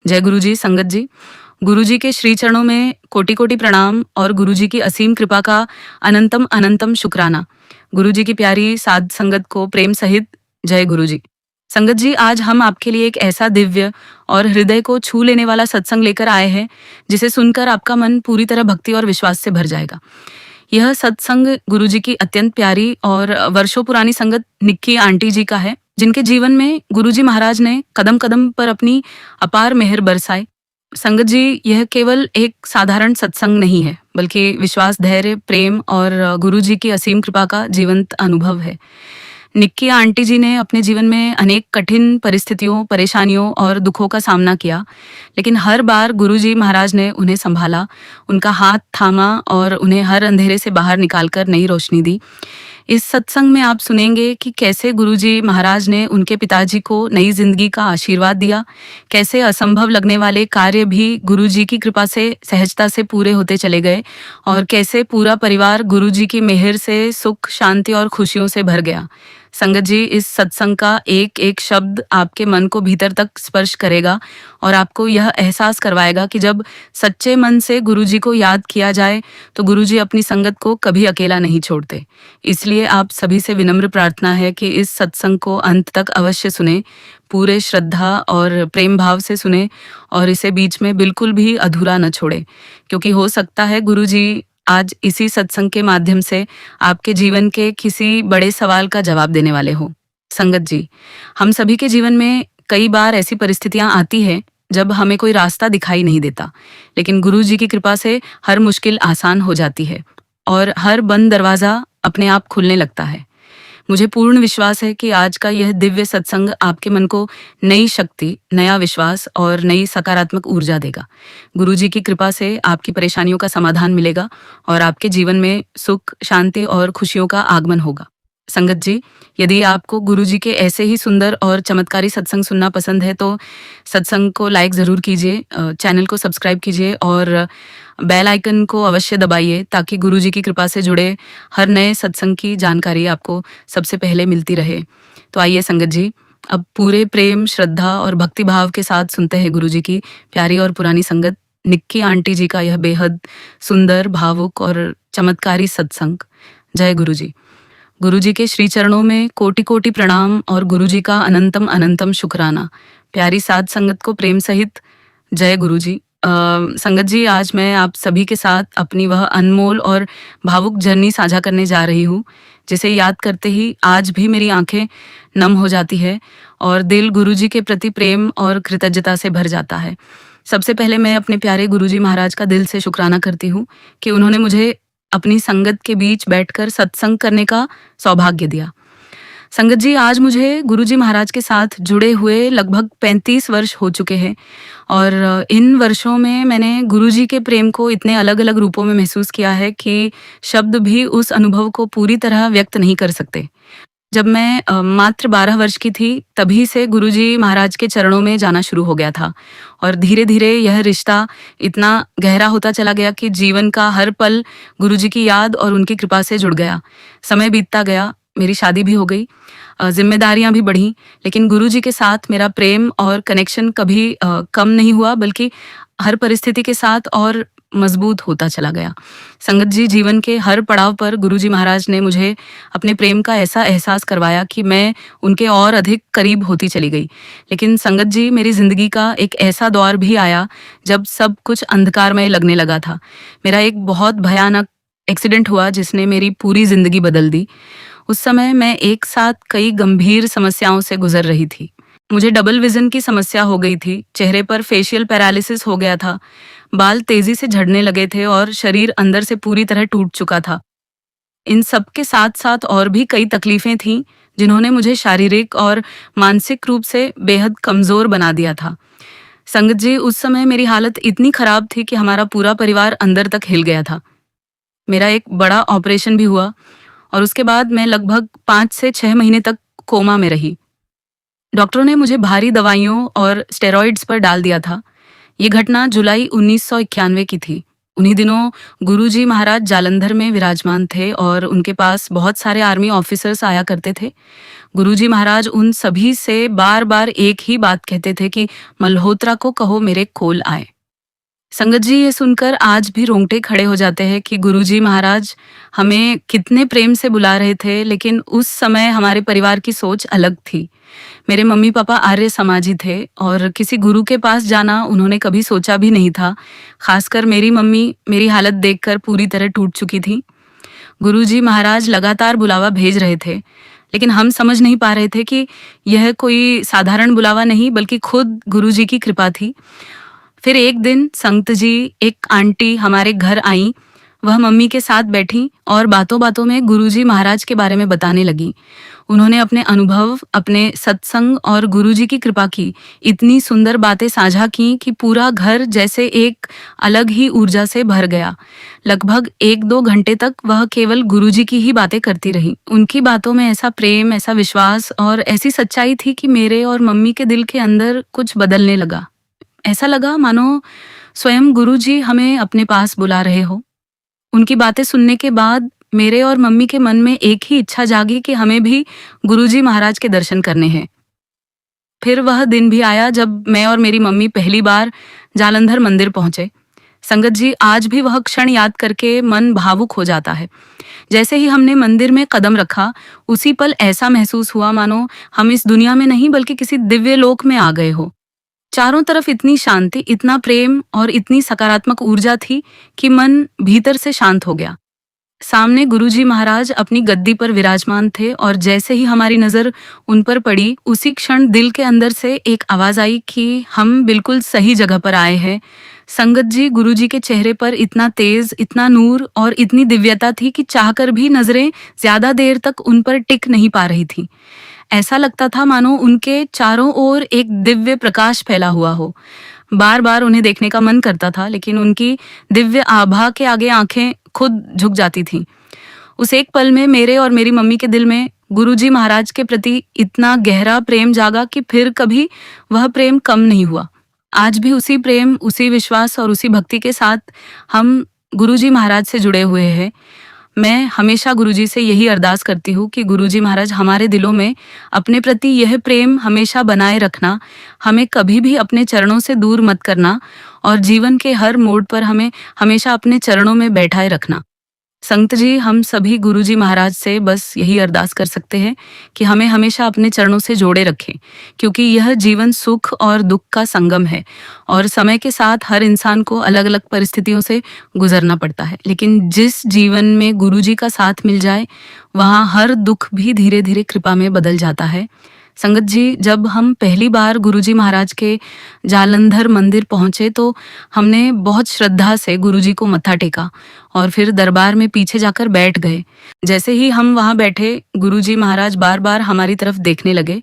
जय गुरु जी, संगत जी। गुरु जी के श्री चरणों में कोटि कोटि प्रणाम और गुरु जी की असीम कृपा का अनंतम अनंतम शुक्राना। गुरु जी की प्यारी साध संगत को प्रेम सहित जय गुरु जी। संगत जी, आज हम आपके लिए एक ऐसा दिव्य और हृदय को छू लेने वाला सत्संग लेकर आए हैं जिसे सुनकर आपका मन पूरी तरह भक्ति और विश्वास से भर जाएगा। यह सत्संग गुरु जी की अत्यंत प्यारी और वर्षों पुरानी संगत निक्की आंटी जी का है, जिनके जीवन में गुरु जी महाराज ने कदम कदम पर अपनी अपार मेहर बरसाई। संगत जी, यह केवल एक साधारण सत्संग नहीं है, बल्कि विश्वास, धैर्य, प्रेम और गुरु जी की असीम कृपा का जीवंत अनुभव है। निक्की आंटी जी ने अपने जीवन में अनेक कठिन परिस्थितियों, परेशानियों और दुखों का सामना किया, लेकिन हर बार गुरु जी महाराज ने उन्हें संभाला, उनका हाथ थामा और उन्हें हर अंधेरे से बाहर निकालकर नई रोशनी दी। इस सत्संग में आप सुनेंगे कि कैसे गुरुजी महाराज ने उनके पिताजी को नई जिंदगी का आशीर्वाद दिया, कैसे असंभव लगने वाले कार्य भी गुरुजी की कृपा से सहजता से पूरे होते चले गए और कैसे पूरा परिवार गुरुजी की मेहर से सुख, शांति और खुशियों से भर गया। संगत जी, इस सत्संग का एक एक शब्द आपके मन को भीतर तक स्पर्श करेगा और आपको यह एहसास करवाएगा कि जब सच्चे मन से गुरुजी को याद किया जाए तो गुरुजी अपनी संगत को कभी अकेला नहीं छोड़ते। इसलिए आप सभी से विनम्र प्रार्थना है कि इस सत्संग को अंत तक अवश्य सुने, पूरे श्रद्धा और प्रेम भाव से सुने और इसे बीच में बिल्कुल भी अधूरा न छोड़े, क्योंकि हो सकता है गुरुजी आज इसी सत्संग के माध्यम से आपके जीवन के किसी बड़े सवाल का जवाब देने वाले हो। संगत जी, हम सभी के जीवन में कई बार ऐसी परिस्थितियां आती है जब हमें कोई रास्ता दिखाई नहीं देता, लेकिन गुरु जी की कृपा से हर मुश्किल आसान हो जाती है और हर बंद दरवाजा अपने आप खुलने लगता है। मुझे पूर्ण विश्वास है कि आज का यह दिव्य सत्संग आपके मन को नई शक्ति, नया विश्वास और नई सकारात्मक ऊर्जा देगा। गुरुजी की कृपा से आपकी परेशानियों का समाधान मिलेगा और आपके जीवन में सुख, शांति और खुशियों का आगमन होगा। संगत जी, यदि आपको गुरुजी के ऐसे ही सुंदर और चमत्कारी सत्संग सुनना पसंद है तो सत्संग को लाइक ज़रूर कीजिए, चैनल को सब्सक्राइब कीजिए और बेल आइकन को अवश्य दबाइए ताकि गुरुजी की कृपा से जुड़े हर नए सत्संग की जानकारी आपको सबसे पहले मिलती रहे। तो आइए संगत जी, अब पूरे प्रेम, श्रद्धा और भक्ति भाव के साथ सुनते हैं गुरुजी की प्यारी और पुरानी संगत निक्की आंटी जी का यह बेहद सुंदर, भावुक और चमत्कारी सत्संग। जय गुरुजी। गुरुजी के श्री चरणों में कोटि कोटि प्रणाम और गुरुजी का अनंतम अनंतम शुक्राना। प्यारी साध संगत को प्रेम सहित जय गुरुजी। संगत जी, आज मैं आप सभी के साथ अपनी वह अनमोल और भावुक जर्नी साझा करने जा रही हूँ, जिसे याद करते ही आज भी मेरी आंखें नम हो जाती है और दिल गुरुजी के प्रति प्रेम और कृतज्ञता से भर जाता है। सबसे पहले मैं अपने प्यारे गुरुजी महाराज का दिल से शुक्राना करती हूँ कि उन्होंने मुझे अपनी संगत के बीच बैठकर सत्संग करने का सौभाग्य दिया। संगत जी, आज मुझे गुरुजी महाराज के साथ जुड़े हुए लगभग 35 वर्ष हो चुके हैं और इन वर्षों में मैंने गुरुजी के प्रेम को इतने अलग अलग रूपों में महसूस किया है कि शब्द भी उस अनुभव को पूरी तरह व्यक्त नहीं कर सकते। जब मैं मात्र 12 वर्ष की थी, तभी से गुरुजी महाराज के चरणों में जाना शुरू हो गया था और धीरे धीरे यह रिश्ता इतना गहरा होता चला गया कि जीवन का हर पल गुरुजी की याद और उनकी कृपा से जुड़ गया। समय बीतता गया, मेरी शादी भी हो गई, जिम्मेदारियां भी बढ़ी, लेकिन गुरुजी के साथ मेरा प्रेम और कनेक्शन कभी कम नहीं हुआ, बल्कि हर परिस्थिति के साथ और मजबूत होता चला गया। संगत जी, जीवन के हर पड़ाव पर गुरुजी महाराज ने मुझे अपने प्रेम का ऐसा एहसास करवाया कि मैं उनके और अधिक करीब होती चली गई। लेकिन संगत जी, मेरी जिंदगी का एक ऐसा दौर भी आया जब सब कुछ अंधकारमय लगने लगा था। मेरा एक बहुत भयानक एक्सीडेंट हुआ जिसने मेरी पूरी जिंदगी बदल दी। उस समय मैं एक साथ कई गंभीर समस्याओं से गुजर रही थी। मुझे डबल विजन की समस्या हो गई थी, चेहरे पर फेशियल पैरालिसिस हो गया था, बाल तेजी से झड़ने लगे थे और शरीर अंदर से पूरी तरह टूट चुका था। इन सब के साथ साथ और भी कई तकलीफें थीं जिन्होंने मुझे शारीरिक और मानसिक रूप से बेहद कमजोर बना दिया था। संगत जी, उस समय मेरी हालत इतनी खराब थी कि हमारा पूरा परिवार अंदर तक हिल गया था। मेरा एक बड़ा ऑपरेशन भी हुआ और उसके बाद मैं लगभग 5 से 6 महीने तक कोमा में रही। डॉक्टरों ने मुझे भारी दवाइयों और स्टेरॉइड्स पर डाल दिया था। ये घटना जुलाई 1991 की थी। उन्हीं दिनों गुरुजी महाराज जालंधर में विराजमान थे और उनके पास बहुत सारे आर्मी ऑफिसर्स आया करते थे। गुरुजी महाराज उन सभी से बार बार एक ही बात कहते थे कि मल्होत्रा को कहो मेरे कोल आए। संगत जी, ये सुनकर आज भी रोंगटे खड़े हो जाते हैं कि गुरुजी महाराज हमें कितने प्रेम से बुला रहे थे, लेकिन उस समय हमारे परिवार की सोच अलग थी। मेरे मम्मी पापा आर्य समाजी थे और किसी गुरु के पास जाना उन्होंने कभी सोचा भी नहीं था। खासकर मेरी मम्मी मेरी हालत देखकर पूरी तरह टूट चुकी थी। गुरुजी महाराज लगातार बुलावा भेज रहे थे, लेकिन हम समझ नहीं पा रहे थे कि यह कोई साधारण बुलावा नहीं बल्कि खुद गुरुजी की कृपा थी। फिर एक दिन संत जी, एक आंटी हमारे घर आई। वह मम्मी के साथ बैठी और बातों बातों में गुरुजी महाराज के बारे में बताने लगी। उन्होंने अपने अनुभव, अपने सत्संग और गुरुजी की कृपा की इतनी सुंदर बातें साझा की कि पूरा घर जैसे एक अलग ही ऊर्जा से भर गया। लगभग 1-2 घंटे तक वह केवल गुरुजी की ही बातें करती रही। उनकी बातों में ऐसा प्रेम, ऐसा विश्वास और ऐसी सच्चाई थी कि मेरे और मम्मी के दिल के अंदर कुछ बदलने लगा। ऐसा लगा मानो स्वयं गुरुजी हमें अपने पास बुला रहे हो। उनकी बातें सुनने के बाद मेरे और मम्मी के मन में एक ही इच्छा जागी कि हमें भी गुरुजी महाराज के दर्शन करने हैं। फिर वह दिन भी आया जब मैं और मेरी मम्मी पहली बार जालंधर मंदिर पहुंचे। संगत जी, आज भी वह क्षण याद करके मन भावुक हो जाता है। जैसे ही हमने मंदिर में कदम रखा, उसी पल ऐसा महसूस हुआ मानो हम इस दुनिया में नहीं बल्कि किसी दिव्य लोक में आ गए हो। चारों तरफ इतनी शांति, इतना प्रेम और इतनी सकारात्मक ऊर्जा थी कि मन भीतर से शांत हो गया। सामने गुरुजी महाराज अपनी गद्दी पर विराजमान थे और जैसे ही हमारी नजर उन पर पड़ी, उसी क्षण दिल के अंदर से एक आवाज आई कि हम बिल्कुल सही जगह पर आए हैं। संगत जी, गुरुजी के चेहरे पर इतना तेज, इतना नूर और इतनी दिव्यता थी कि चाहकर भी नजरें ज्यादा देर तक उन पर टिक नहीं पा रही थी। ऐसा लगता था मानो उनके चारों ओर एक दिव्य प्रकाश फैला हुआ हो। बार बार उन्हें देखने का मन करता था, लेकिन उनकी दिव्य आभा के आगे आंखें खुद झुक जाती थीं। उस एक पल में मेरे और मेरी मम्मी के दिल में गुरुजी महाराज के प्रति इतना गहरा प्रेम जागा कि फिर कभी वह प्रेम कम नहीं हुआ। आज भी उसी प्रेम, उसी विश्वास और उसी भक्ति के साथ हम गुरुजी महाराज से जुड़े हुए हैं। मैं हमेशा गुरुजी से यही अरदास करती हूँ कि गुरुजी महाराज हमारे दिलों में अपने प्रति यह प्रेम हमेशा बनाए रखना, हमें कभी भी अपने चरणों से दूर मत करना और जीवन के हर मोड़ पर हमें हमेशा अपने चरणों में बैठाए रखना। संत जी, हम सभी गुरुजी महाराज से बस यही अरदास कर सकते हैं कि हमें हमेशा अपने चरणों से जोड़े रखें, क्योंकि यह जीवन सुख और दुख का संगम है और समय के साथ हर इंसान को अलग अलग परिस्थितियों से गुजरना पड़ता है, लेकिन जिस जीवन में गुरुजी का साथ मिल जाए वहाँ हर दुख भी धीरे धीरे कृपा में बदल जाता है। संगत जी, जब हम पहली बार गुरुजी महाराज के जालंधर मंदिर पहुंचे तो हमने बहुत श्रद्धा से गुरुजी को मत्था टेका और फिर दरबार में पीछे जाकर बैठ गए। जैसे ही हम वहां बैठे, गुरुजी महाराज बार बार हमारी तरफ देखने लगे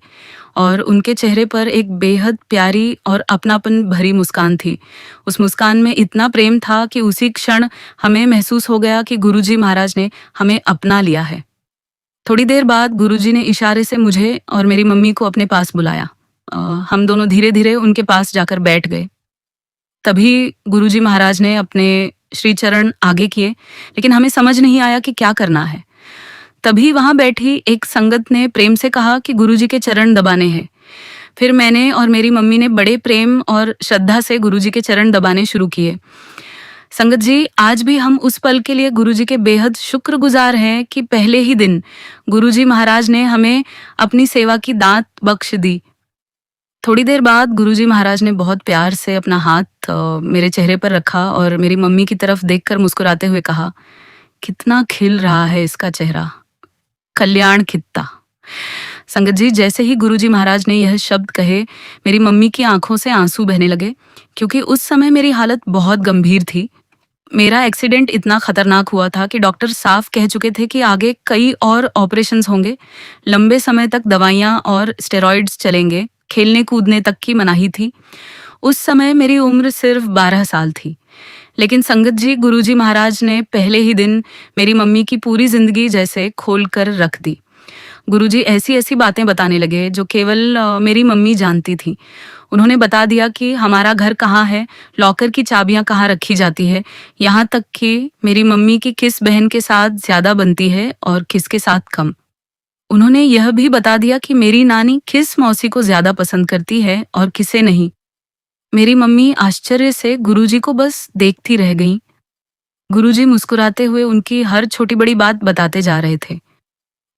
और उनके चेहरे पर एक बेहद प्यारी और अपनापन भरी मुस्कान थी। उस मुस्कान में इतना प्रेम था कि उसी क्षण हमें महसूस हो गया कि गुरुजी महाराज ने हमें अपना लिया है। थोड़ी देर बाद गुरुजी ने इशारे से मुझे और मेरी मम्मी को अपने पास बुलाया। हम दोनों धीरे धीरे उनके पास जाकर बैठ गए। तभी गुरुजी महाराज ने अपने श्री चरण आगे किए, लेकिन हमें समझ नहीं आया कि क्या करना है। तभी वहां बैठी एक संगत ने प्रेम से कहा कि गुरुजी के चरण दबाने हैं। फिर मैंने और मेरी मम्मी ने बड़े प्रेम और श्रद्धा से गुरुजी के चरण दबाने शुरू किए। संगत जी, आज भी हम उस पल के लिए गुरुजी के बेहद शुक्रगुजार हैं कि पहले ही दिन गुरुजी महाराज ने हमें अपनी सेवा की दात बख्श दी। थोड़ी देर बाद गुरुजी महाराज ने बहुत प्यार से अपना हाथ मेरे चेहरे पर रखा और मेरी मम्मी की तरफ देखकर मुस्कुराते हुए कहा, कितना खिल रहा है इसका चेहरा, कल्याण खित्ता। संगत जी, जैसे ही गुरुजी महाराज ने यह शब्द कहे, मेरी मम्मी की आंखों से आंसू बहने लगे, क्योंकि उस समय मेरी हालत बहुत गंभीर थी। मेरा एक्सीडेंट इतना खतरनाक हुआ था कि डॉक्टर साफ कह चुके थे कि आगे कई और ऑपरेशंस होंगे, लंबे समय तक दवाइयां और स्टेरॉइड्स चलेंगे, खेलने कूदने तक की मनाही थी। उस समय मेरी उम्र सिर्फ 12 साल थी, लेकिन संगत जी, गुरुजी महाराज ने पहले ही दिन मेरी मम्मी की पूरी जिंदगी जैसे खोल कर रख दी। गुरुजी ऐसी ऐसी बातें बताने लगे जो केवल मेरी मम्मी जानती थी। उन्होंने बता दिया कि हमारा घर कहाँ है, लॉकर की चाबियां कहाँ रखी जाती है, यहाँ तक कि मेरी मम्मी की किस बहन के साथ ज्यादा बनती है और किसके साथ कम। उन्होंने यह भी बता दिया कि मेरी नानी किस मौसी को ज्यादा पसंद करती है और किसे नहीं। मेरी मम्मी आश्चर्य से गुरुजी को बस देखती रह गईं। गुरुजी मुस्कुराते हुए उनकी हर छोटी बड़ी बात बताते जा रहे थे।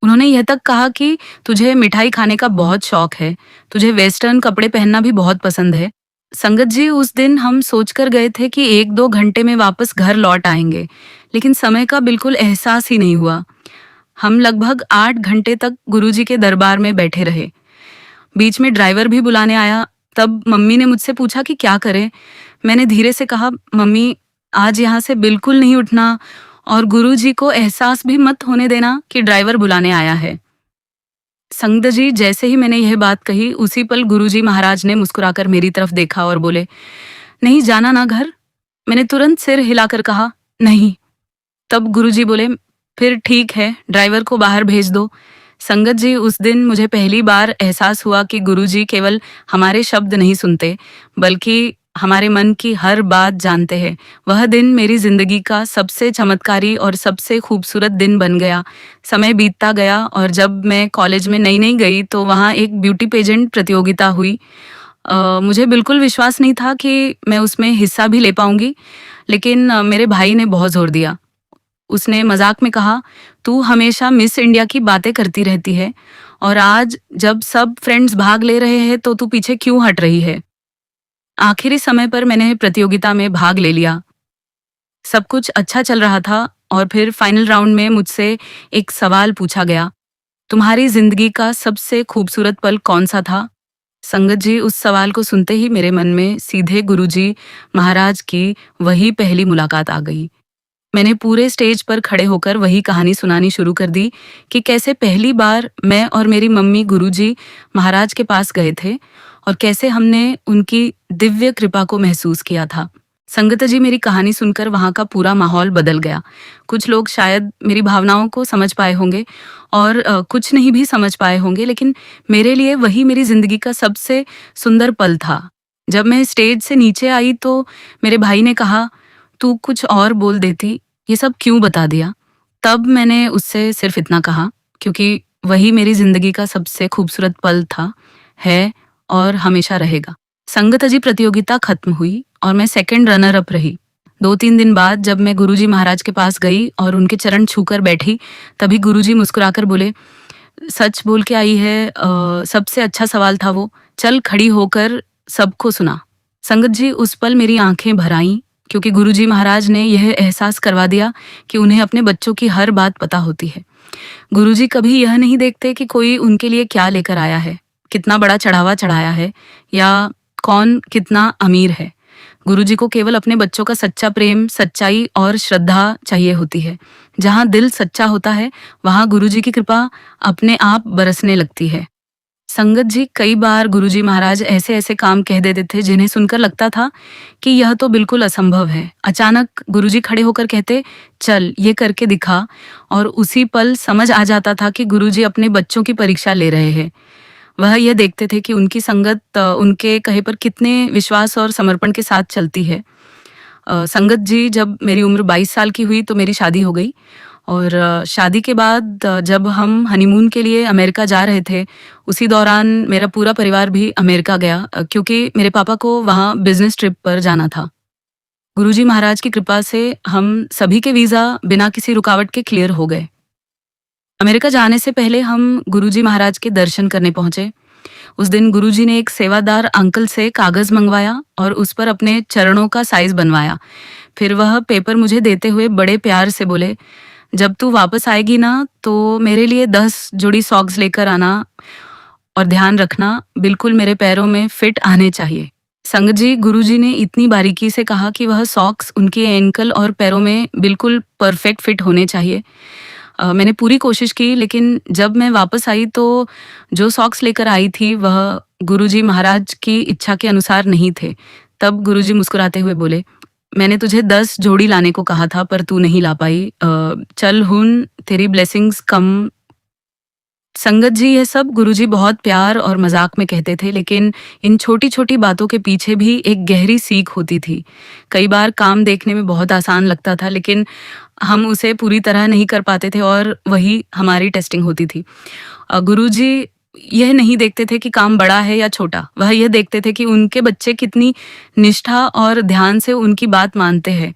उन्होंने यह तक कहा कि तुझे मिठाई खाने का बहुत शौक है, तुझे वेस्टर्न कपड़े पहनना भी बहुत पसंद है। संगत जी, उस दिन हम सोचकर गए थे कि 1-2 घंटे में वापस घर लौट आएंगे, लेकिन समय का बिल्कुल एहसास ही नहीं हुआ। हम लगभग 8 घंटे तक गुरुजी के दरबार में बैठे रहे। बीच में ड्राइवर भी बुलाने आया। तब मम्मी ने मुझसे पूछा कि क्या करें। मैंने धीरे से कहा, मम्मी आज यहाँ से बिल्कुल नहीं उठना और गुरुजी को एहसास भी मत होने देना कि ड्राइवर बुलाने आया है। संगत जी, जैसे ही मैंने यह बात कही उसी पल गुरुजी महाराज ने मुस्कुराकर मेरी तरफ देखा और बोले, नहीं जाना ना घर। मैंने तुरंत सिर हिलाकर कहा, नहीं। तब गुरुजी बोले, फिर ठीक है, ड्राइवर को बाहर भेज दो। संगत जी, उस दिन मुझे पहली बार एहसास हुआ कि गुरुजी केवल हमारे शब्द नहीं सुनते, बल्कि हमारे मन की हर बात जानते हैं। वह दिन मेरी जिंदगी का सबसे चमत्कारी और सबसे खूबसूरत दिन बन गया। समय बीतता गया और जब मैं कॉलेज में नई नई गई तो वहाँ एक ब्यूटी पेजेंट प्रतियोगिता हुई। मुझे बिल्कुल विश्वास नहीं था कि मैं उसमें हिस्सा भी ले पाऊंगी, लेकिन मेरे भाई ने बहुत जोर दिया। उसने मजाक में कहा, तू हमेशा मिस इंडिया की बातें करती रहती है और आज जब सब फ्रेंड्स भाग ले रहे हैं तो तू पीछे क्यों हट रही है। आखिरी समय पर मैंने प्रतियोगिता में भाग ले लिया। सब कुछ अच्छा चल रहा था और फिर फाइनल राउंड में मुझसे एक सवाल पूछा गया, तुम्हारी जिंदगी का सबसे खूबसूरत पल कौन सा था। संगत जी, उस सवाल को सुनते ही मेरे मन में सीधे गुरुजी महाराज की वही पहली मुलाकात आ गई। मैंने पूरे स्टेज पर खड़े होकर वही कहानी सुनानी शुरू कर दी कि कैसे पहली बार मैं और मेरी मम्मी गुरुजी महाराज के पास गए थे और कैसे हमने उनकी दिव्य कृपा को महसूस किया था। संगत जी, मेरी कहानी सुनकर वहाँ का पूरा माहौल बदल गया। कुछ लोग शायद मेरी भावनाओं को समझ पाए होंगे और कुछ नहीं भी समझ पाए होंगे, लेकिन मेरे लिए वही मेरी जिंदगी का सबसे सुंदर पल था। जब मैं स्टेज से नीचे आई तो मेरे भाई ने कहा, तू कुछ और बोल देती, ये सब क्यों बता दिया। तब मैंने उससे सिर्फ इतना कहा, क्योंकि वही मेरी जिंदगी का सबसे खूबसूरत पल था, है और हमेशा रहेगा। संगत जी, प्रतियोगिता खत्म हुई और मैं सेकंड रनर अप रही। 2-3 दिन बाद जब मैं गुरुजी महाराज के पास गई और उनके चरण छूकर बैठी, तभी गुरुजी मुस्कुराकर बोले, सच बोल के आई है, सबसे अच्छा सवाल था वो, चल खड़ी होकर सबको सुना। संगत जी, उस पल मेरी आंखें भर आईं, क्योंकि गुरुजी महाराज ने यह एहसास करवा दिया कि उन्हें अपने बच्चों की हर बात पता होती है। गुरुजी कभी यह नहीं देखते कि कोई उनके लिए क्या लेकर आया है, कितना बड़ा चढ़ावा चढ़ाया है या कौन कितना अमीर है। गुरुजी को केवल अपने बच्चों का सच्चा प्रेम, सच्चाई और श्रद्धा चाहिए होती है। जहाँ दिल सच्चा होता है, वहाँ गुरुजी की कृपा अपने आप बरसने लगती है। संगत जी, कई बार गुरुजी महाराज ऐसे ऐसे काम कह देते थे जिन्हें सुनकर लगता था कि यह तो बिल्कुल असंभव है। अचानक गुरुजी खड़े होकर कहते, चल ये करके दिखा, और उसी पल समझ आ जाता था कि गुरुजी अपने बच्चों की परीक्षा ले रहे हैं। वह यह देखते थे कि उनकी संगत उनके कहे पर कितने विश्वास और समर्पण के साथ चलती है। संगत जी, जब मेरी उम्र 22 साल की हुई तो मेरी शादी हो गई और शादी के बाद जब हम हनीमून के लिए अमेरिका जा रहे थे, उसी दौरान मेरा पूरा परिवार भी अमेरिका गया, क्योंकि मेरे पापा को वहाँ बिजनेस ट्रिप पर जाना था। गुरुजी महाराज की कृपा से हम सभी के वीज़ा बिना किसी रुकावट के क्लियर हो गए। अमेरिका जाने से पहले हम गुरुजी महाराज के दर्शन करने पहुंचे। उस दिन गुरुजी ने एक सेवादार अंकल से कागज मंगवाया और उस पर अपने चरणों का साइज बनवाया। फिर वह पेपर मुझे देते हुए बड़े प्यार से बोले, जब तू वापस आएगी ना तो मेरे लिए 10 जोड़ी सॉक्स लेकर आना और ध्यान रखना, बिल्कुल मेरे पैरों में फिट आने चाहिए। संगत जी, गुरुजी ने इतनी बारीकी से कहा कि वह सॉक्स उनके एंकल और पैरों में बिल्कुल परफेक्ट फिट होने चाहिए। मैंने पूरी कोशिश की, लेकिन जब मैं वापस आई तो जो सॉक्स लेकर आई थी वह गुरुजी महाराज की इच्छा के अनुसार नहीं थे। तब गुरुजी मुस्कुराते हुए बोले, मैंने तुझे 10 जोड़ी लाने को कहा था पर तू नहीं ला पाई। चल हुन तेरी ब्लेसिंग्स कम संगत जी, ये सब गुरुजी बहुत प्यार और मजाक में कहते थे, लेकिन इन छोटी छोटी बातों के पीछे भी एक गहरी सीख होती थी। कई बार काम देखने में बहुत आसान लगता था, लेकिन हम उसे पूरी तरह नहीं कर पाते थे और वही हमारी टेस्टिंग होती थी। गुरुजी यह नहीं देखते थे कि काम बड़ा है या छोटा, वह यह देखते थे कि उनके बच्चे कितनी निष्ठा और ध्यान से उनकी बात मानते हैं।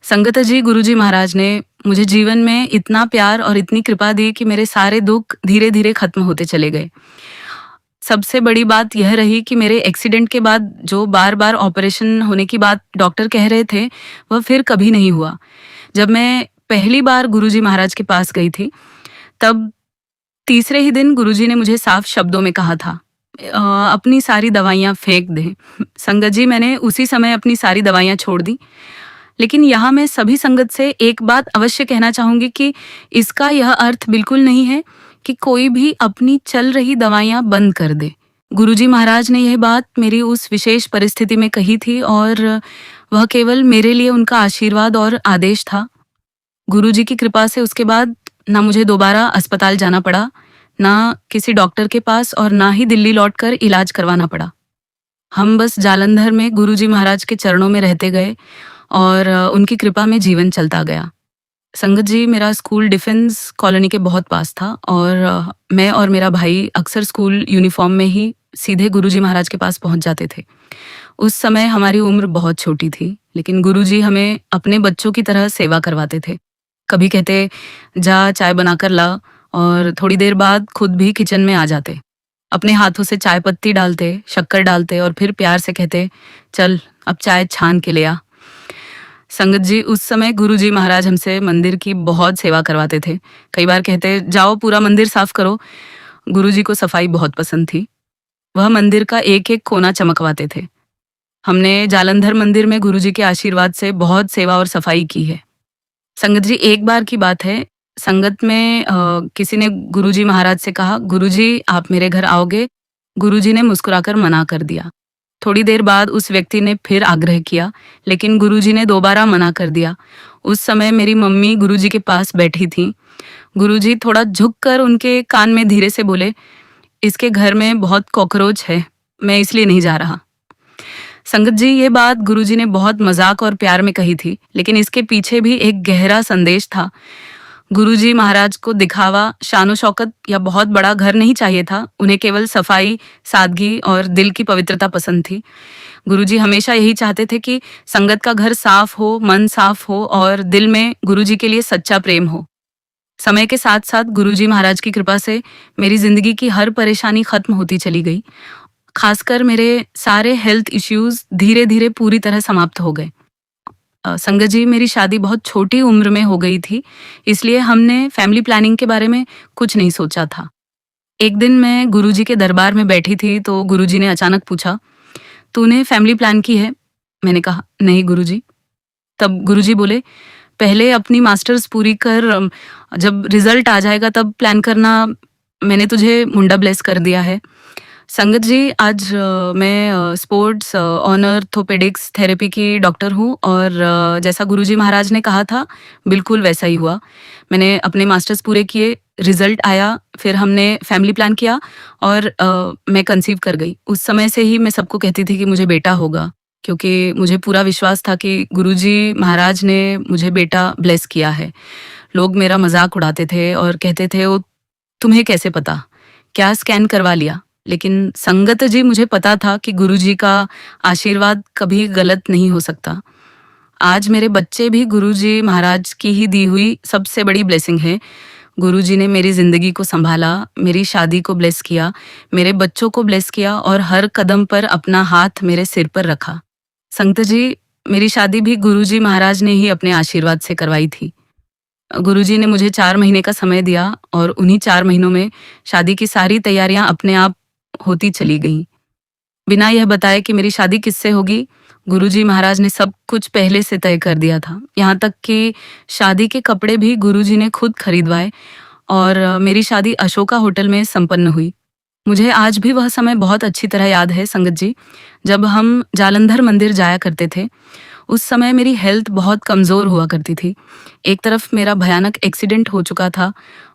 संगत जी, गुरुजी महाराज ने मुझे जीवन में इतना प्यार और इतनी कृपा दी कि मेरे सारे दुख धीरे धीरे खत्म होते चले गए। सबसे बड़ी बात यह रही कि मेरे एक्सीडेंट के बाद जो बार बार ऑपरेशन होने की बात डॉक्टर कह रहे थे, वह फिर कभी नहीं हुआ। जब मैं पहली बार गुरुजी महाराज के पास गई थी, तब तीसरे ही दिन गुरुजी ने मुझे साफ शब्दों में कहा था, अपनी सारी दवाइयाँ फेंक दें। संगत जी, मैंने उसी समय अपनी सारी दवाइयाँ छोड़ दी। लेकिन यहाँ मैं सभी संगत से एक बात अवश्य कहना चाहूँगी कि इसका यह अर्थ बिल्कुल नहीं है कि कोई भी अपनी चल रही दवाइयाँ बंद कर दे। गुरुजी महाराज ने यह बात मेरी उस विशेष परिस्थिति में कही थी और वह केवल मेरे लिए उनका आशीर्वाद और आदेश था। गुरुजी की कृपा से उसके बाद ना मुझे दोबारा अस्पताल जाना पड़ा, ना किसी डॉक्टर के पास, और ना ही दिल्ली लौटकर इलाज करवाना पड़ा। हम बस जालंधर में गुरुजी महाराज के चरणों में रहते गए और उनकी कृपा में जीवन चलता गया। संगत जी, मेरा स्कूल डिफेंस कॉलोनी के बहुत पास था और मैं और मेरा भाई अक्सर स्कूल यूनिफॉर्म में ही सीधे गुरुजी महाराज के पास पहुंच जाते थे। उस समय हमारी उम्र बहुत छोटी थी, लेकिन गुरुजी हमें अपने बच्चों की तरह सेवा करवाते थे। कभी कहते, जा चाय बनाकर ला, और थोड़ी देर बाद खुद भी किचन में आ जाते। अपने हाथों से चाय पत्ती डालते, शक्कर डालते और फिर प्यार से कहते, चल अब चाय छान के ले आ। संगत जी, उस समय गुरुजी महाराज हमसे मंदिर की बहुत सेवा करवाते थे। कई बार कहते, जाओ पूरा मंदिर साफ करो। गुरुजी को सफाई बहुत पसंद थी। वह मंदिर का एक एक कोना चमकवाते थे। हमने जालंधर मंदिर में गुरुजी के आशीर्वाद से बहुत सेवा और सफाई की है। संगत जी, एक बार की बात है, संगत में किसी ने गुरुजी महाराज से कहा, गुरुजी आप मेरे घर आओगे? गुरुजी ने मुस्कुराकर मना कर दिया। थोड़ी देर बाद उस व्यक्ति ने फिर आग्रह किया, लेकिन गुरुजी ने दोबारा मना कर दिया। उस समय मेरी मम्मी गुरुजी के पास बैठी थी। गुरुजी थोड़ा झुककर उनके कान में धीरे से बोले, इसके घर में बहुत कॉकरोच है, मैं इसलिए नहीं जा रहा। संगत जी, ये बात गुरुजी ने बहुत मजाक और प्यार में कही थी, लेकिन इसके पीछे भी एक गहरा संदेश था। गुरुजी महाराज को दिखावा, शानो शौकत या बहुत बड़ा घर नहीं चाहिए था। उन्हें केवल सफाई, सादगी और दिल की पवित्रता पसंद थी। गुरुजी हमेशा यही चाहते थे कि संगत का घर साफ हो, मन साफ हो और दिल में गुरुजी के लिए सच्चा प्रेम हो। समय के साथ साथ गुरुजी महाराज की कृपा से मेरी जिंदगी की हर परेशानी खत्म होती चली गई। खासकर मेरे सारे हेल्थ इश्यूज धीरे धीरे पूरी तरह समाप्त हो गए। संगत जी, मेरी शादी बहुत छोटी उम्र में हो गई थी, इसलिए हमने फैमिली प्लानिंग के बारे में कुछ नहीं सोचा था। एक दिन मैं गुरुजी के दरबार में बैठी थी तो गुरुजी ने अचानक पूछा, तूने फैमिली प्लान की है? मैंने कहा, नहीं गुरुजी। तब गुरुजी बोले, पहले अपनी मास्टर्स पूरी कर, जब रिजल्ट आ जाएगा तब प्लान करना। मैंने तुझे मुंडा ब्लेस कर दिया है। संगत जी, आज मैं स्पोर्ट्स ऑर्थोपेडिक्स थेरेपी की डॉक्टर हूँ और जैसा गुरुजी महाराज ने कहा था, बिल्कुल वैसा ही हुआ। मैंने अपने मास्टर्स पूरे किए, रिजल्ट आया, फिर हमने फैमिली प्लान किया और मैं कंसीव कर गई। उस समय से ही मैं सबको कहती थी कि मुझे बेटा होगा, क्योंकि मुझे पूरा विश्वास था कि गुरुजी महाराज ने मुझे बेटा ब्लेस किया है। लोग मेरा मजाक उड़ाते थे और कहते थे, वो तुम्हें कैसे पता, क्या स्कैन करवा लिया? लेकिन संगत जी, मुझे पता था कि गुरुजी का आशीर्वाद कभी गलत नहीं हो सकता। आज मेरे बच्चे भी गुरुजी महाराज की ही दी हुई सबसे बड़ी ब्लेसिंग है। गुरुजी ने मेरी जिंदगी को संभाला, मेरी शादी को ब्लेस किया, मेरे बच्चों को ब्लेस किया और हर कदम पर अपना हाथ मेरे सिर पर रखा। संगत जी, मेरी शादी भी गुरुजी महाराज ने ही अपने आशीर्वाद से करवाई थी। गुरुजी ने मुझे 4 महीने का समय दिया और उन्हीं 4 महीनों में शादी की सारी तैयारियां अपने आप होती चली गईं। बिना यह बताए कि मेरी शादी किससे होगी, गुरुजी महाराज ने सब कुछ पहले से तय कर दिया था। यहाँ तक कि शादी के कपड़े भी गुरुजी ने खुद खरीदवाए और मेरी शादी अशोका होटल में संपन्न हुई। मुझे आज भी वह समय बहुत अच्छी तरह याद है संगत जी, जब हम जालंधर मंदिर जाया करते थे। उस समय मेरी हेल्थ बहुत कमज़ोर हुआ करती थी। एक तरफ मेरा भयानक एक्सीडेंट हो चुका था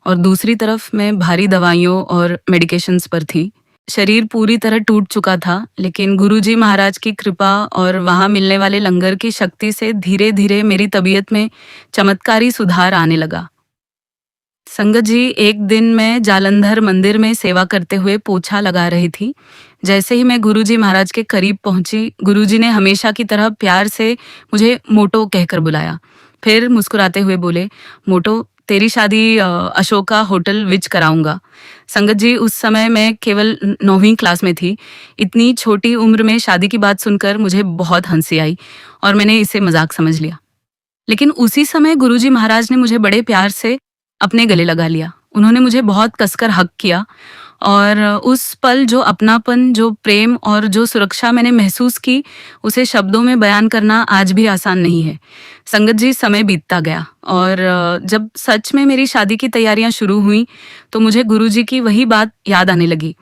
और दूसरी तरफ मैं भारी दवाइयों और मेडिकेशंस पर थी। शरीर पूरी तरह टूट चुका था, लेकिन गुरुजी महाराज की कृपा और वहाँ मिलने वाले लंगर की शक्ति से धीरे-धीरे मेरी तबीयत में चमत्कारी सुधार आने लगा। संगत जी, एक दिन मैं जालंधर मंदिर में सेवा करते हुए पोछा लगा रही थी। जैसे ही मैं गुरुजी महाराज के करीब पहुंची, गुरुजी ने हमेशा की तरह प्यार से मुझे मोटो कहकर बुलाया। फिर मुस्कुराते हुए बोले, मोटो, तेरी शादी अशोका होटल विच कराऊंगा। संगत जी, उस समय मैं केवल 9वीं क्लास में थी। इतनी छोटी उम्र में शादी की बात सुनकर मुझे बहुत हंसी आई और मैंने इसे मजाक समझ लिया। लेकिन उसी समय गुरुजी महाराज ने मुझे बड़े प्यार से अपने गले लगा लिया। उन्होंने मुझे बहुत कसकर हग किया और उस पल जो अपनापन, जो प्रेम और जो सुरक्षा मैंने महसूस की, उसे शब्दों में बयान करना आज भी आसान नहीं है। संगत जी, समय बीतता गया और जब सच में मेरी शादी की तैयारियां शुरू हुई, तो मुझे गुरुजी की वही बात याद आने लगी।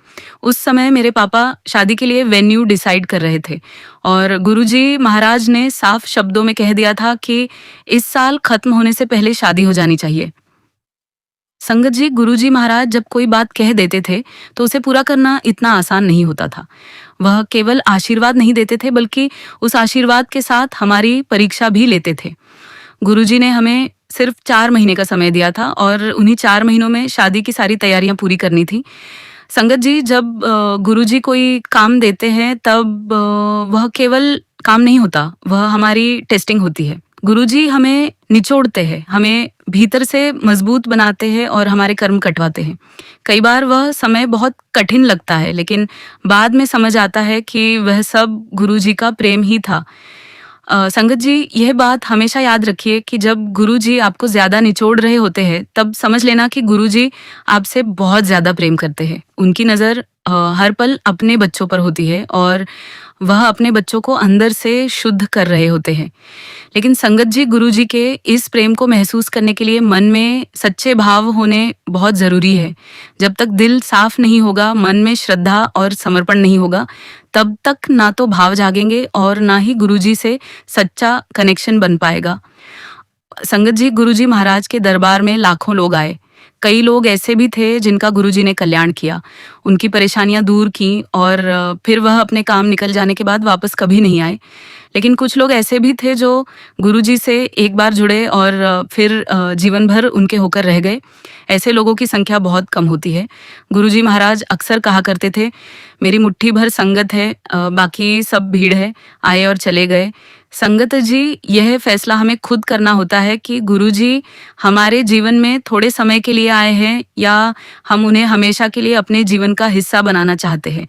उस समय मेरे पापा शादी के लिए वेन्यू डिसाइड कर रहे थे और गुरुजी महाराज ने साफ शब्दों में कह दिया था कि इस साल खत्म होने से पहले शादी हो जानी चाहिए। संगत जी, गुरुजी महाराज जब कोई बात कह देते थे तो उसे पूरा करना इतना आसान नहीं होता था। वह केवल आशीर्वाद नहीं देते थे, बल्कि उस आशीर्वाद के साथ हमारी परीक्षा भी लेते थे। गुरुजी ने हमें सिर्फ 4 महीने का समय दिया था और उन्हीं 4 महीनों में शादी की सारी तैयारियां पूरी करनी थी। संगत जी, जब गुरुजी कोई काम देते हैं तब वह केवल काम नहीं होता, वह हमारी टेस्टिंग होती है। गुरुजी हमें निचोड़ते हैं, हमें भीतर से मजबूत बनाते हैं और हमारे कर्म कटवाते हैं। कई बार वह समय बहुत कठिन लगता है, लेकिन बाद में समझ आता है कि वह सब गुरुजी का प्रेम ही था। संगत जी, यह बात हमेशा याद रखिए कि जब गुरुजी आपको ज्यादा निचोड़ रहे होते हैं, तब समझ लेना कि गुरुजी आपसे बहुत ज्यादा प्रेम करते हैं। उनकी नज़र हर पल अपने बच्चों पर होती है और वह अपने बच्चों को अंदर से शुद्ध कर रहे होते हैं। लेकिन संगत जी, गुरुजी के इस प्रेम को महसूस करने के लिए मन में सच्चे भाव होने बहुत ज़रूरी है। जब तक दिल साफ नहीं होगा, मन में श्रद्धा और समर्पण नहीं होगा, तब तक ना तो भाव जागेंगे और ना ही गुरुजी से सच्चा कनेक्शन बन पाएगा। संगत जी, गुरुजी महाराज के दरबार में लाखों लोग आए। कई लोग ऐसे भी थे जिनका गुरुजी ने कल्याण किया, उनकी परेशानियां दूर की और फिर वह अपने काम निकल जाने के बाद वापस कभी नहीं आए। लेकिन कुछ लोग ऐसे भी थे जो गुरुजी से एक बार जुड़े और फिर जीवन भर उनके होकर रह गए। ऐसे लोगों की संख्या बहुत कम होती है। गुरुजी महाराज अक्सर कहा करते थे, मेरी मुट्ठी भर संगत है, बाकी सब भीड़ है, आए और चले गए। संगत जी, यह फैसला हमें खुद करना होता है कि गुरुजी हमारे जीवन में थोड़े समय के लिए आए हैं या हम उन्हें हमेशा के लिए अपने जीवन का हिस्सा बनाना चाहते हैं,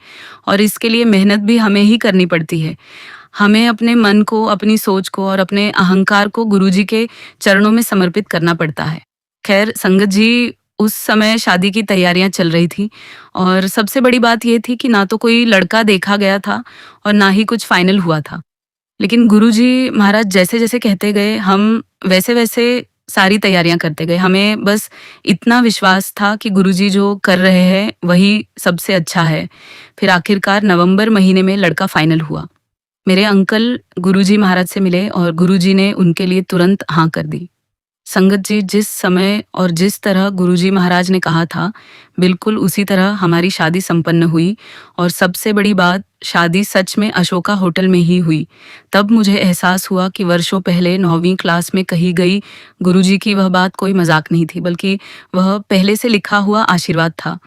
और इसके लिए मेहनत भी हमें ही करनी पड़ती है। हमें अपने मन को, अपनी सोच को और अपने अहंकार को गुरुजी के चरणों में समर्पित करना पड़ता है। खैर संगत जी, उस समय शादी की तैयारियां चल रही थी और सबसे बड़ी बात यह थी कि ना तो कोई लड़का देखा गया था और ना ही कुछ फाइनल हुआ था। लेकिन गुरुजी महाराज जैसे जैसे कहते गए, हम वैसे वैसे सारी तैयारियां करते गए। हमें बस इतना विश्वास था कि गुरुजी जो कर रहे हैं वही सबसे अच्छा है। फिर आखिरकार नवंबर महीने में लड़का फाइनल हुआ। मेरे अंकल गुरुजी महाराज से मिले और गुरुजी ने उनके लिए तुरंत हाँ कर दी। संगत जी, जिस समय और जिस तरह गुरुजी महाराज ने कहा था, बिल्कुल उसी तरह हमारी शादी संपन्न हुई और सबसे बड़ी बात, शादी सच में अशोका होटल में ही हुई। तब मुझे एहसास हुआ कि वर्षों पहले 9वीं क्लास में कही गई गुरुजी की वह बात कोई मजाक नहीं थी, बल्कि वह पहले से लिखा हुआ आशीर्वाद था।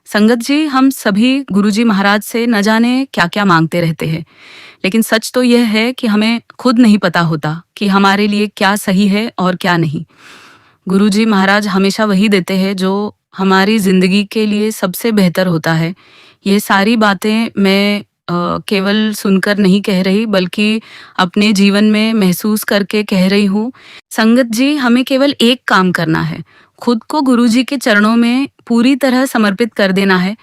संगत जी, हम सभी गुरुजी महाराज से न जाने क्या क्या मांगते रहते हैं, लेकिन सच तो यह है कि हमें खुद नहीं पता होता कि हमारे लिए क्या सही है और क्या नहीं। गुरुजी महाराज हमेशा वही देते हैं जो हमारी जिंदगी के लिए सबसे बेहतर होता है। ये सारी बातें मैं केवल सुनकर नहीं कह रही, बल्कि अपने जीवन में महसूस करके कह रही हूँ। संगत जी, हमें केवल एक काम करना है, खुद को गुरुजी के चरणों में पूरी तरह समर्पित कर देना है।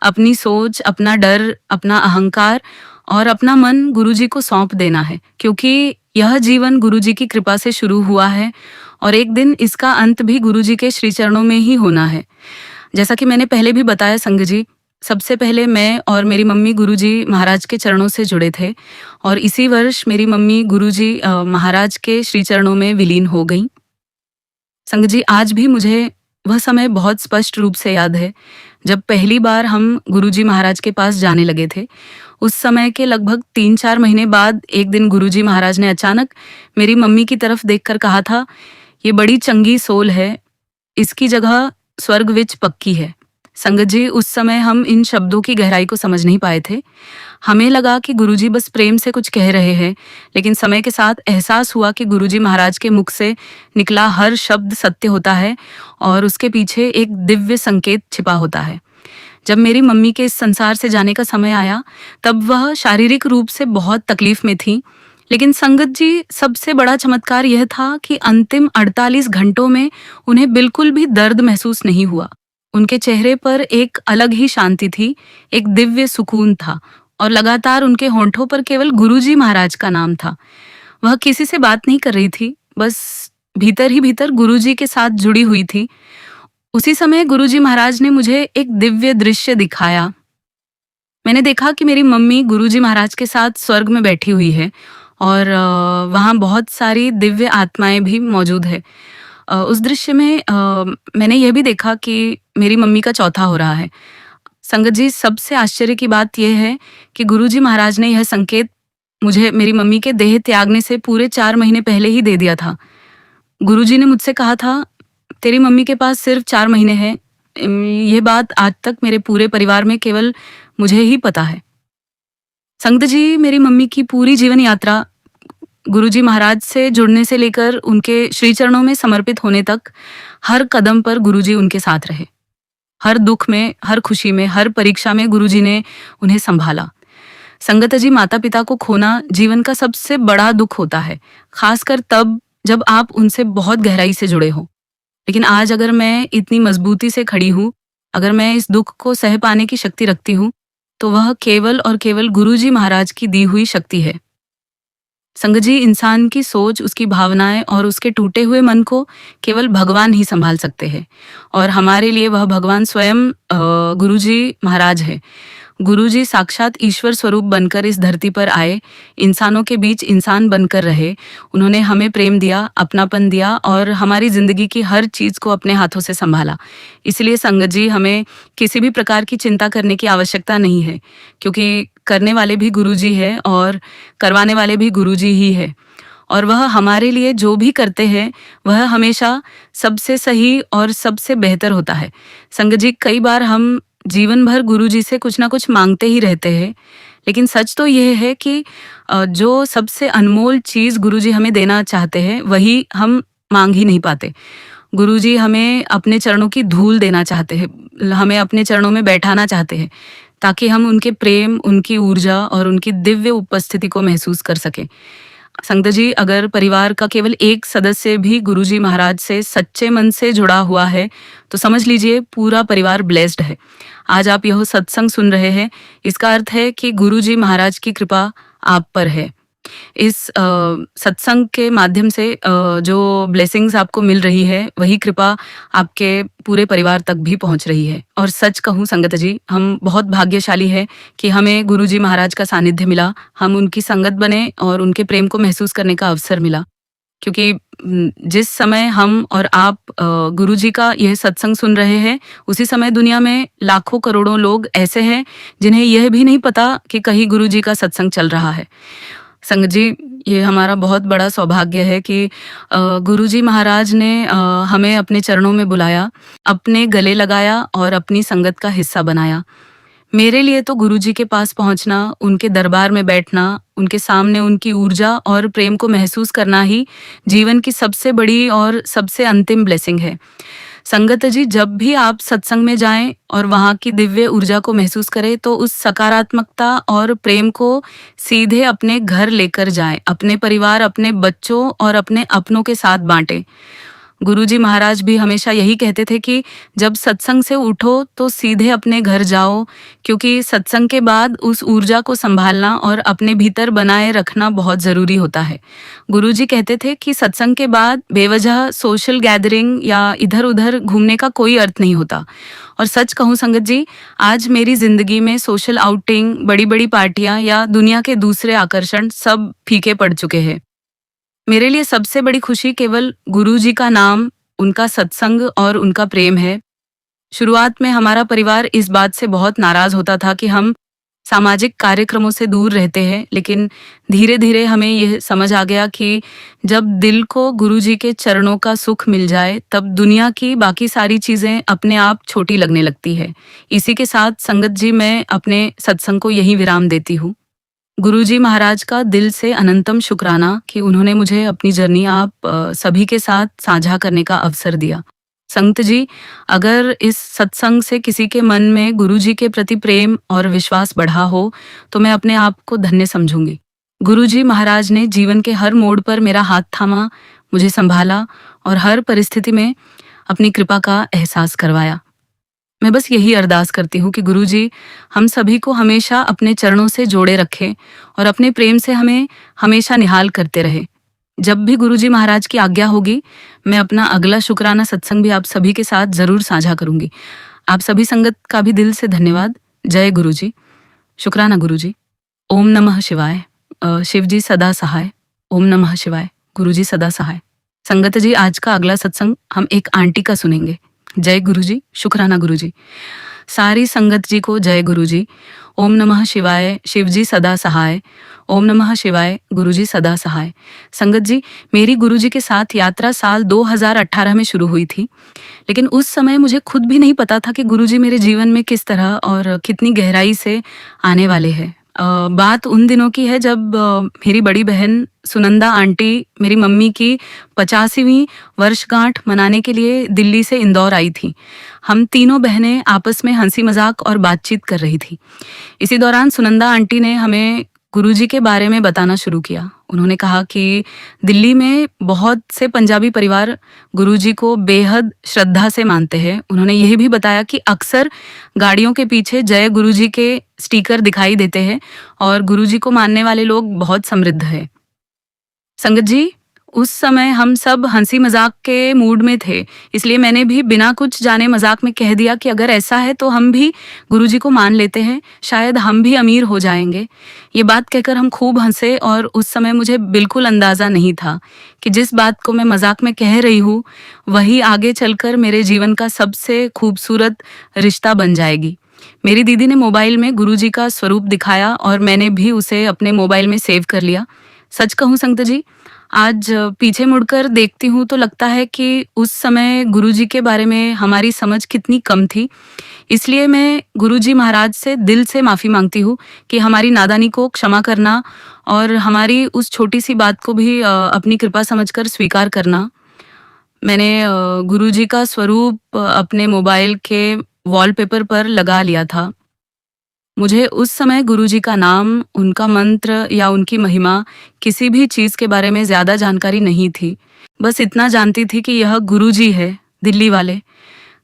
अपनी सोच, अपना डर, अपना अहंकार और अपना मन गुरुजी को सौंप देना है, क्योंकि यह जीवन गुरुजी की कृपा से शुरू हुआ है और एक दिन इसका अंत भी गुरुजी के श्री चरणों में ही होना है। जैसा कि मैंने पहले भी बताया संगत जी, सबसे पहले मैं और मेरी मम्मी गुरुजी महाराज के चरणों से जुड़े थे और इसी वर्ष मेरी मम्मी गुरुजी महाराज के श्री चरणों में विलीन हो गईं। संगत जी, आज भी मुझे वह समय बहुत स्पष्ट रूप से याद है, जब पहली बार हम गुरुजी महाराज के पास जाने लगे थे। उस समय के लगभग 3-4 महीने बाद एक दिन गुरुजी महाराज ने अचानक मेरी मम्मी की तरफ देखकर कहा था, "ये बड़ी चंगी सोल है, इसकी जगह स्वर्ग विच पक्की है।" संगत जी, उस समय हम इन शब्दों की गहराई को समझ नहीं पाए थे। हमें लगा कि गुरुजी बस प्रेम से कुछ कह रहे हैं, लेकिन समय के साथ एहसास हुआ कि गुरुजी महाराज के मुख से निकला हर शब्द सत्य होता है और उसके पीछे एक दिव्य संकेत छिपा होता है। जब मेरी मम्मी के इस संसार से जाने का समय आया, तब वह शारीरिक रूप से बहुत तकलीफ में थी, लेकिन संगत जी, सबसे बड़ा चमत्कार यह था कि अंतिम 48 घंटों में उन्हें बिल्कुल भी दर्द महसूस नहीं हुआ। उनके चेहरे पर एक अलग ही शांति थी, एक दिव्य सुकून था और लगातार उनके होंठों पर केवल गुरुजी महाराज का नाम था। वह किसी से बात नहीं कर रही थी, बस भीतर ही भीतर गुरुजी के साथ जुड़ी हुई थी। उसी समय गुरुजी महाराज ने मुझे एक दिव्य दृश्य दिखाया। मैंने देखा कि मेरी मम्मी गुरुजी महाराज के साथ स्वर्ग में बैठी हुई है और वहाँ बहुत सारी दिव्य आत्माएं भी मौजूद है। उस दृश्य में मैंने यह भी देखा कि मेरी मम्मी का चौथा हो रहा है। संगत जी, सबसे आश्चर्य की बात यह है कि गुरुजी महाराज ने यह संकेत मुझे मेरी मम्मी के देह त्यागने से पूरे 4 महीने पहले ही दे दिया था। गुरुजी ने मुझसे कहा था, "तेरी मम्मी के पास सिर्फ 4 महीने हैं।" ये बात आज तक मेरे पूरे परिवार में केवल मुझे ही पता है। संगत जी, मेरी मम्मी की पूरी जीवन यात्रा गुरुजी महाराज से जुड़ने से लेकर उनके श्री चरणों में समर्पित होने तक हर कदम पर गुरुजी उनके साथ रहे। हर दुख में, हर खुशी में, हर परीक्षा में गुरुजी ने उन्हें संभाला। संगत जी, माता पिता को खोना जीवन का सबसे बड़ा दुख होता है, खासकर तब जब आप उनसे बहुत गहराई से जुड़े हो। लेकिन आज अगर मैं इतनी मजबूती से खड़ी हूँ, अगर मैं इस दुख को सह पाने की शक्ति रखती हूँ, तो वह केवल और केवल गुरुजी महाराज की दी हुई शक्ति है। संगत जी, इंसान की सोच, उसकी भावनाएं और उसके टूटे हुए मन को केवल भगवान ही संभाल सकते हैं और हमारे लिए वह भगवान स्वयं गुरुजी महाराज है। गुरुजी साक्षात ईश्वर स्वरूप बनकर इस धरती पर आए, इंसानों के बीच इंसान बनकर रहे। उन्होंने हमें प्रेम दिया, अपनापन दिया और हमारी जिंदगी की हर चीज को अपने हाथों से संभाला। इसलिए संगत जी, हमें किसी भी प्रकार की चिंता करने की आवश्यकता नहीं है, क्योंकि करने वाले भी गुरुजी है और करवाने वाले भी गुरुजी ही है और वह हमारे लिए जो भी करते हैं वह हमेशा सबसे सही और सबसे बेहतर होता है। संगत जी, कई बार हम जीवन भर गुरुजी से कुछ ना कुछ मांगते ही रहते हैं, लेकिन सच तो यह है कि जो सबसे अनमोल चीज गुरुजी हमें देना चाहते हैं वही हम मांग ही नहीं पाते। गुरुजी हमें अपने चरणों की धूल देना चाहते हैं, हमें अपने चरणों में बैठाना चाहते हैं, ताकि हम उनके प्रेम, उनकी ऊर्जा और उनकी दिव्य उपस्थिति को महसूस कर सकें। संगत जी, अगर परिवार का केवल एक सदस्य भी गुरुजी महाराज से सच्चे मन से जुड़ा हुआ है, तो समझ लीजिए पूरा परिवार ब्लेस्ड है। आज आप यह सत्संग सुन रहे हैं, इसका अर्थ है कि गुरुजी महाराज की कृपा आप पर है। इस सत्संग के माध्यम से जो ब्लेसिंग्स आपको मिल रही है, वही कृपा आपके पूरे परिवार तक भी पहुंच रही है। और सच कहूँ संगत जी, हम बहुत भाग्यशाली है कि हमें गुरुजी महाराज का सानिध्य मिला, हम उनकी संगत बने और उनके प्रेम को महसूस करने का अवसर मिला। क्योंकि जिस समय हम और आप गुरुजी का यह सत्संग सुन रहे हैं, उसी समय दुनिया में लाखों करोड़ों लोग ऐसे हैं जिन्हें यह भी नहीं पता कि कहीं गुरुजी का सत्संग चल रहा है। संगत जी, ये हमारा बहुत बड़ा सौभाग्य है कि गुरुजी महाराज ने हमें अपने चरणों में बुलाया, अपने गले लगाया और अपनी संगत का हिस्सा बनाया। मेरे लिए तो गुरुजी के पास पहुंचना, उनके दरबार में बैठना, उनके सामने उनकी ऊर्जा और प्रेम को महसूस करना ही जीवन की सबसे बड़ी और सबसे अंतिम ब्लेसिंग है। संगत जी, जब भी आप सत्संग में जाएं और वहाँ की दिव्य ऊर्जा को महसूस करें, तो उस सकारात्मकता और प्रेम को सीधे अपने घर लेकर जाएं, अपने परिवार, अपने बच्चों और अपने अपनों के साथ बांटें। गुरुजी महाराज भी हमेशा यही कहते थे कि जब सत्संग से उठो तो सीधे अपने घर जाओ, क्योंकि सत्संग के बाद उस ऊर्जा को संभालना और अपने भीतर बनाए रखना बहुत ज़रूरी होता है। गुरुजी कहते थे कि सत्संग के बाद बेवजह सोशल गैदरिंग या इधर उधर घूमने का कोई अर्थ नहीं होता। और सच कहूँ संगत जी, आज मेरी ज़िंदगी में सोशल आउटिंग, बड़ी बड़ी पार्टियां या दुनिया के दूसरे आकर्षण सब फीके पड़ चुके हैं। मेरे लिए सबसे बड़ी खुशी केवल गुरुजी का नाम, उनका सत्संग और उनका प्रेम है। शुरुआत में हमारा परिवार इस बात से बहुत नाराज होता था कि हम सामाजिक कार्यक्रमों से दूर रहते हैं, लेकिन धीरे धीरे हमें यह समझ आ गया कि जब दिल को गुरुजी के चरणों का सुख मिल जाए तब दुनिया की बाकी सारी चीजें अपने आप छोटी लगने लगती है। इसी के साथ संगत जी, मैं अपने सत्संग को यहीं विराम देती हूँ। गुरुजी महाराज का दिल से अनंतम शुक्राना कि उन्होंने मुझे अपनी जर्नी आप सभी के साथ साझा करने का अवसर दिया। संत जी, अगर इस सत्संग से किसी के मन में गुरुजी के प्रति प्रेम और विश्वास बढ़ा हो तो मैं अपने आप को धन्य समझूंगी। गुरुजी महाराज ने जीवन के हर मोड़ पर मेरा हाथ थामा, मुझे संभाला और हर परिस्थिति में अपनी कृपा का एहसास करवाया। मैं बस यही अरदास करती हूँ कि गुरुजी हम सभी को हमेशा अपने चरणों से जोड़े रखें और अपने प्रेम से हमें हमेशा निहाल करते रहे। जब भी गुरुजी महाराज की आज्ञा होगी, मैं अपना अगला शुक्राना सत्संग भी आप सभी के साथ जरूर साझा करूंगी। आप सभी संगत का भी दिल से धन्यवाद। जय गुरुजी। शुक्राना गुरुजी। ओम नमः शिवाय। शिव जी सदा सहाय। ओम नमः शिवाय। गुरुजी सदा सहाय। संगत जी, आज का अगला सत्संग हम एक आंटी का सुनेंगे। जय गुरुजी। शुक्राना गुरुजी। सारी संगत जी को जय गुरुजी। ओम नमः शिवाय। शिव जी सदा सहाय। ओम नमः शिवाय। गुरुजी सदा सहाय। संगत जी, मेरी गुरुजी के साथ यात्रा साल 2018 में शुरू हुई थी, लेकिन उस समय मुझे खुद भी नहीं पता था कि गुरुजी मेरे जीवन में किस तरह और कितनी गहराई से आने वाले हैं। बात उन दिनों की है जब मेरी बड़ी बहन सुनंदा आंटी मेरी मम्मी की 85वीं वर्षगांठ मनाने के लिए दिल्ली से इंदौर आई थी। हम तीनों बहनें आपस में हंसी मजाक और बातचीत कर रही थी। इसी दौरान सुनंदा आंटी ने हमें गुरुजी के बारे में बताना शुरू किया। उन्होंने कहा कि दिल्ली में बहुत से पंजाबी परिवार गुरुजी को बेहद श्रद्धा से मानते हैं। उन्होंने यह भी बताया कि अक्सर गाड़ियों के पीछे जय गुरुजी के स्टिकर दिखाई देते हैं और गुरुजी को मानने वाले लोग बहुत समृद्ध हैं। संगत जी, उस समय हम सब हंसी मजाक के मूड में थे, इसलिए मैंने भी बिना कुछ जाने मजाक में कह दिया कि अगर ऐसा है तो हम भी गुरुजी को मान लेते हैं, शायद हम भी अमीर हो जाएंगे। ये बात कहकर हम खूब हंसे और उस समय मुझे बिल्कुल अंदाजा नहीं था कि जिस बात को मैं मजाक में कह रही हूँ वही आगे चलकर मेरे जीवन का सबसे खूबसूरत रिश्ता बन जाएगी। मेरी दीदी ने मोबाइल में गुरुजी का स्वरूप दिखाया और मैंने भी उसे अपने मोबाइल में सेव कर लिया। सच कहूँ संत जी, आज पीछे मुड़कर देखती हूँ तो लगता है कि उस समय गुरुजी के बारे में हमारी समझ कितनी कम थी। इसलिए मैं गुरुजी महाराज से दिल से माफ़ी मांगती हूँ कि हमारी नादानी को क्षमा करना और हमारी उस छोटी सी बात को भी अपनी कृपा समझकर स्वीकार करना। मैंने गुरुजी का स्वरूप अपने मोबाइल के वॉलपेपर पर लगा लिया था। मुझे उस समय गुरुजी का नाम, उनका मंत्र या उनकी महिमा, किसी भी चीज़ के बारे में ज़्यादा जानकारी नहीं थी। बस इतना जानती थी कि यह गुरुजी है, दिल्ली वाले।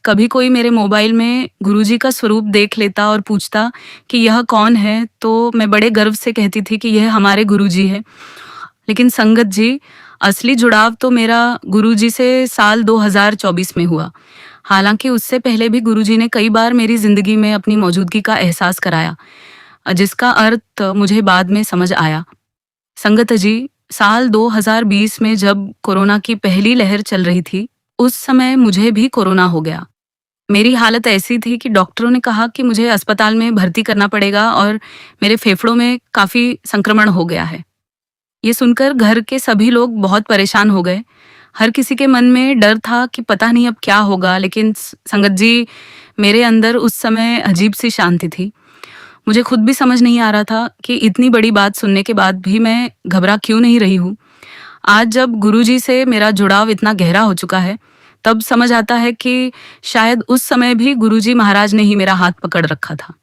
कभी कोई मेरे मोबाइल में गुरुजी का स्वरूप देख लेता और पूछता कि यह कौन है, तो मैं बड़े गर्व से कहती थी कि यह हमारे गुरुजी है। लेकिन संगत जी, असली जुड़ाव तो मेरा गुरुजी से साल 2024 में हुआ। हालांकि उससे पहले भी गुरुजी ने कई बार मेरी जिंदगी में अपनी मौजूदगी का एहसास कराया, जिसका अर्थ मुझे बाद में समझ आया। संगत जी, साल 2020 में जब कोरोना की पहली लहर चल रही थी, उस समय मुझे भी कोरोना हो गया। मेरी हालत ऐसी थी कि डॉक्टरों ने कहा कि मुझे अस्पताल में भर्ती करना पड़ेगा और मेरे फेफड़ों में काफ़ी संक्रमण हो गया है। ये सुनकर घर के सभी लोग बहुत परेशान हो गए। हर किसी के मन में डर था कि पता नहीं अब क्या होगा, लेकिन संगत जी, मेरे अंदर उस समय अजीब सी शांति थी। मुझे खुद भी समझ नहीं आ रहा था कि इतनी बड़ी बात सुनने के बाद भी मैं घबरा क्यों नहीं रही हूँ। आज जब गुरुजी से मेरा जुड़ाव इतना गहरा हो चुका है, तब समझ आता है कि शायद उस समय भी गुरुजी महाराज ने ही मेरा हाथ पकड़ रखा था।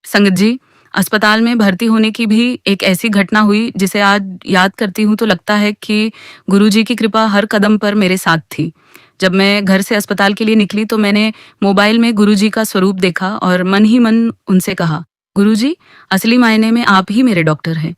संगत जी, अस्पताल में भर्ती होने की भी एक ऐसी घटना हुई जिसे आज याद करती हूँ तो लगता है कि गुरुजी की कृपा हर कदम पर मेरे साथ थी। जब मैं घर से अस्पताल के लिए निकली तो मैंने मोबाइल में गुरुजी का स्वरूप देखा और मन ही मन उनसे कहा, गुरुजी, असली मायने में आप ही मेरे डॉक्टर हैं।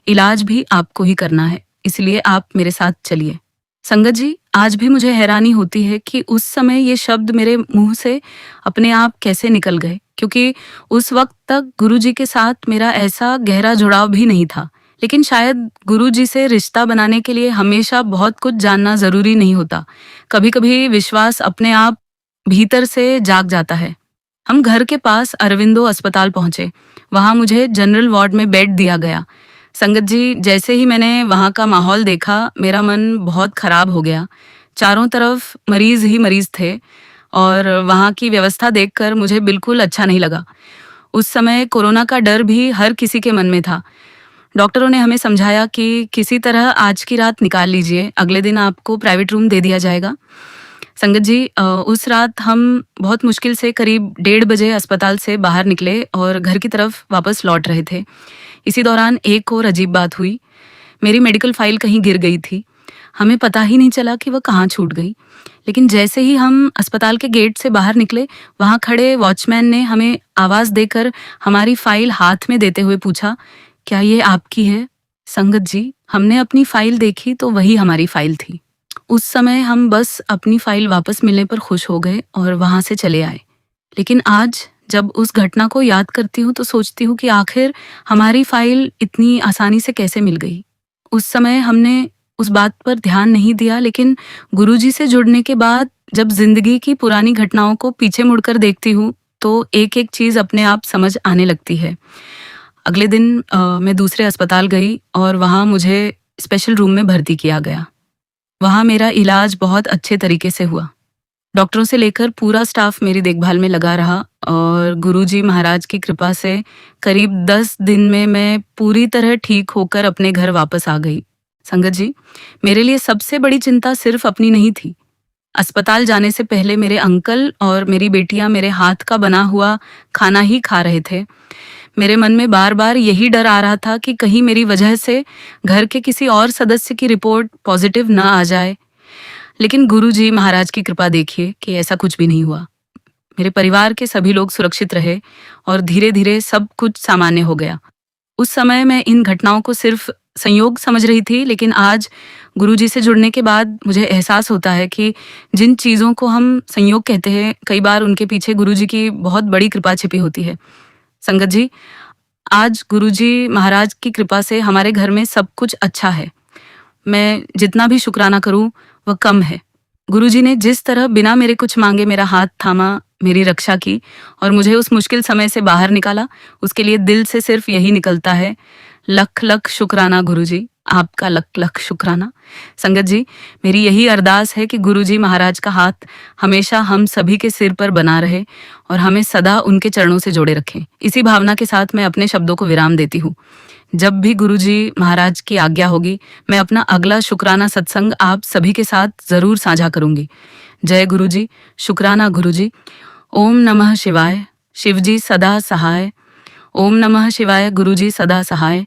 इलाज भी आपको ही करना है, इसलिए आप मेरे साथ चलिए। संगत जी, आज भी मुझे हैरानी होती है कि उस समय ये शब्द मेरे मुंह से अपने आप कैसे निकल गए, क्योंकि उस वक्त तक गुरुजी के साथ मेरा ऐसा गहरा जुड़ाव भी नहीं था। लेकिन शायद गुरुजी से रिश्ता बनाने के लिए हमेशा बहुत कुछ जानना जरूरी नहीं होता। कभी कभी विश्वास अपने आप भीतर से जाग जाता है। हम घर के पास अरविंदो अस्पताल पहुंचे। वहां मुझे जनरल वार्ड में बेड दिया गया। संगत जी, जैसे ही मैंने वहां का माहौल देखा, मेरा मन बहुत खराब हो गया। चारों तरफ मरीज ही मरीज थे और वहां की व्यवस्था देखकर मुझे बिल्कुल अच्छा नहीं लगा। उस समय कोरोना का डर भी हर किसी के मन में था। डॉक्टरों ने हमें समझाया कि किसी तरह आज की रात निकाल लीजिए, अगले दिन आपको प्राइवेट रूम दे दिया जाएगा। संगत जी, उस रात हम बहुत मुश्किल से करीब 1:30 बजे अस्पताल से बाहर निकले और घर की तरफ वापस लौट रहे थे। इसी दौरान एक और अजीब बात हुई। मेरी मेडिकल फाइल कहीं गिर गई थी। हमें पता ही नहीं चला कि वह कहाँ छूट गई। लेकिन जैसे ही हम अस्पताल के गेट से बाहर निकले, वहां खड़े वॉचमैन ने हमें आवाज देकर हमारी फाइल हाथ में देते हुए पूछा, क्या ये आपकी है? संगत जी, हमने अपनी फाइल देखी तो वही हमारी फाइल थी। उस समय हम बस अपनी फाइल वापस मिलने पर खुश हो गए और वहां से चले आए। लेकिन आज जब उस घटना को याद करती हूँ तो सोचती हूँ कि आखिर हमारी फाइल इतनी आसानी से कैसे मिल गई। उस समय हमने उस बात पर ध्यान नहीं दिया, लेकिन गुरुजी से जुड़ने के बाद जब जिंदगी की पुरानी घटनाओं को पीछे मुड़कर देखती हूँ तो एक एक चीज अपने आप समझ आने लगती है। अगले दिन मैं दूसरे अस्पताल गई और वहाँ मुझे स्पेशल रूम में भर्ती किया गया। वहाँ मेरा इलाज बहुत अच्छे तरीके से हुआ। डॉक्टरों से लेकर पूरा स्टाफ मेरी देखभाल में लगा रहा और गुरुजी महाराज की कृपा से करीब 10 दिन में मैं पूरी तरह ठीक होकर अपने घर वापस आ गई। संगत जी, मेरे लिए सबसे बड़ी चिंता सिर्फ अपनी नहीं थी। अस्पताल जाने से पहले मेरे अंकल और मेरी बेटियां मेरे हाथ का बना हुआ खाना ही खा रहे थे। मेरे मन में बार बार यही डर आ रहा था कि कहीं मेरी वजह से घर के किसी और सदस्य की रिपोर्ट पॉजिटिव न आ जाए। लेकिन गुरुजी महाराज की कृपा देखिए कि ऐसा कुछ भी नहीं हुआ। मेरे परिवार के सभी लोग सुरक्षित रहे और धीरे धीरे सब कुछ सामान्य हो गया। उस समय मैं इन घटनाओं को सिर्फ संयोग समझ रही थी, लेकिन आज गुरुजी से जुड़ने के बाद मुझे एहसास होता है कि जिन चीज़ों को हम संयोग कहते हैं, कई बार उनके पीछे गुरुजी की बहुत बड़ी कृपा छिपी होती है। संगत जी, आज गुरुजी महाराज की कृपा से हमारे घर में सब कुछ अच्छा है। मैं जितना भी शुक्राना करूं वह कम है। गुरुजी ने जिस तरह बिना मेरे कुछ मांगे मेरा हाथ थामा, मेरी रक्षा की और मुझे उस मुश्किल समय से बाहर निकाला, उसके लिए दिल से सिर्फ यही निकलता है, लख लख शुक्राना गुरुजी, आपका लख लख शुक्राना। संगत जी, मेरी यही अरदास है कि गुरुजी महाराज का हाथ हमेशा हम सभी के सिर पर बना रहे और हमें सदा उनके चरणों से जोड़े रखें। इसी भावना के साथ मैं अपने शब्दों को विराम देती हूँ। जब भी गुरुजी महाराज की आज्ञा होगी, मैं अपना अगला शुक्राना सत्संग आप सभी के साथ जरूर साझा करूंगी। जय गुरुजी, शुक्राना गुरुजी। ओम नमः शिवाय, शिवजी सदा सहाय। ओम नमः शिवाय, गुरुजी सदा सहाय।